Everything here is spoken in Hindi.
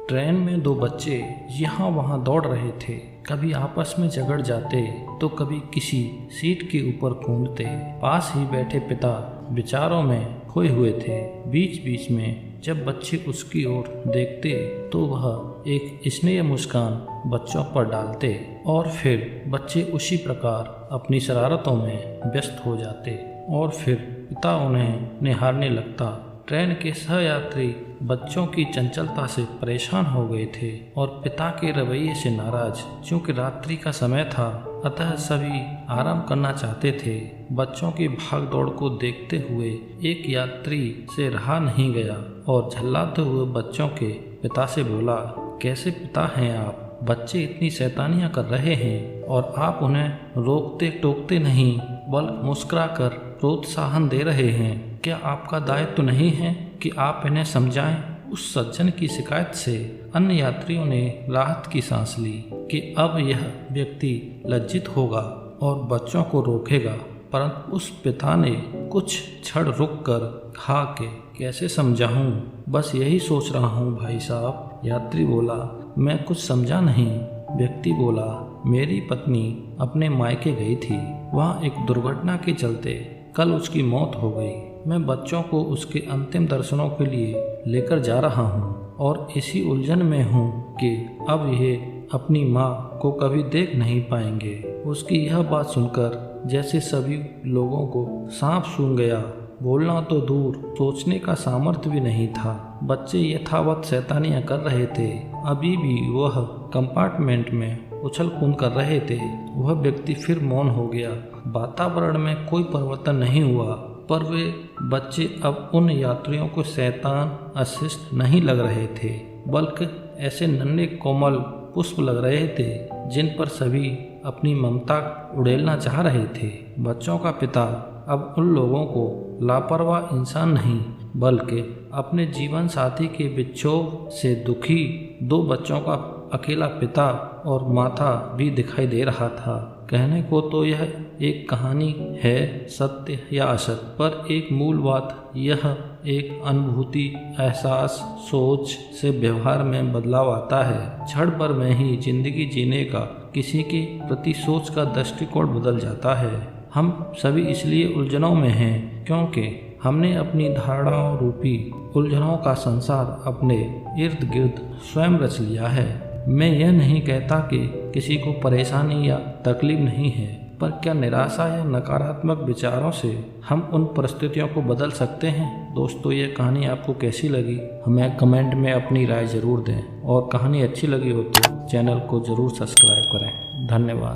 ट्रेन में दो बच्चे यहाँ वहाँ दौड़ रहे थे। कभी आपस में झगड़ जाते तो कभी किसी सीट के ऊपर कूदते। पास ही बैठे पिता विचारों में खोए हुए थे। बीच बीच में जब बच्चे उसकी ओर देखते तो वह एक स्नेह मुस्कान बच्चों पर डालते और फिर बच्चे उसी प्रकार अपनी शरारतों में व्यस्त हो जाते और फिर पिता उन्हें निहारने लगता। ट्रेन के सहयात्री बच्चों की चंचलता से परेशान हो गए थे और पिता के रवैये से नाराज। चूंकि रात्रि का समय था अतः सभी आराम करना चाहते थे। बच्चों की भाग दौड़ को देखते हुए एक यात्री से रहा नहीं गया और झल्लाते हुए बच्चों के पिता से बोला, कैसे पिता हैं आप? बच्चे इतनी शैतानियां कर रहे हैं और आप उन्हें रोकते टोकते नहीं बल्कि मुस्कुराकर प्रोत्साहन दे रहे हैं। क्या आपका दायित्व नहीं है कि आप इन्हें समझाएं? उस सज्जन की शिकायत से अन्य यात्रियों ने राहत की सांस ली कि अब यह व्यक्ति लज्जित होगा और बच्चों को रोकेगा। परंतु उस पिता ने कुछ क्षण रुककर कहा कि कैसे समझाऊं? बस यही सोच रहा हूं भाई साहब। यात्री बोला, मैं कुछ समझा नहीं। व्यक्ति बोला, मेरी पत्नी अपने मायके गई थी। वहाँ एक दुर्घटना के चलते कल उसकी मौत हो गई। मैं बच्चों को उसके अंतिम दर्शनों के लिए लेकर जा रहा हूँ और इसी उलझन में हूँ कि अब ये अपनी माँ को कभी देख नहीं पाएंगे। उसकी यह बात सुनकर जैसे सभी लोगों को सांप सूंघ गया। बोलना तो दूर, सोचने का सामर्थ्य भी नहीं था। बच्चे यथावत शैतानियां कर रहे थे। अभी भी वह कंपार्टमेंट में उछल कूद कर रहे थे। वह व्यक्ति फिर मौन हो गया। वातावरण में कोई परिवर्तन नहीं हुआ, पर वे बच्चे अब उन यात्रियों को शैतान अशिष्ट नहीं लग रहे थे, बल्कि ऐसे नन्हे कोमल पुष्प लग रहे थे जिन पर सभी अपनी ममता उड़ेलना चाह रहे थे। बच्चों का पिता अब उन लोगों को लापरवाह इंसान नहीं बल्कि अपने जीवन साथी के विक्षोभ से दुखी दो बच्चों का अकेला पिता और माता भी दिखाई दे रहा था। कहने को तो यह एक कहानी है, सत्य या असत्य, पर एक मूल बात यह एक अनुभूति, एहसास, सोच से व्यवहार में बदलाव आता है। क्षण भर में ही जिंदगी जीने का किसी के प्रति सोच का दृष्टिकोण बदल जाता है। हम सभी इसलिए उलझनों में हैं क्योंकि हमने अपनी धारणाओं रूपी उलझनों का संसार अपने इर्द गिर्द स्वयं रच लिया है। मैं यह नहीं कहता कि किसी को परेशानी या तकलीफ नहीं है, पर क्या निराशा या नकारात्मक विचारों से हम उन परिस्थितियों को बदल सकते हैं? दोस्तों, ये कहानी आपको कैसी लगी हमें कमेंट में अपनी राय ज़रूर दें और कहानी अच्छी लगी हो तो चैनल को ज़रूर सब्सक्राइब करें। धन्यवाद।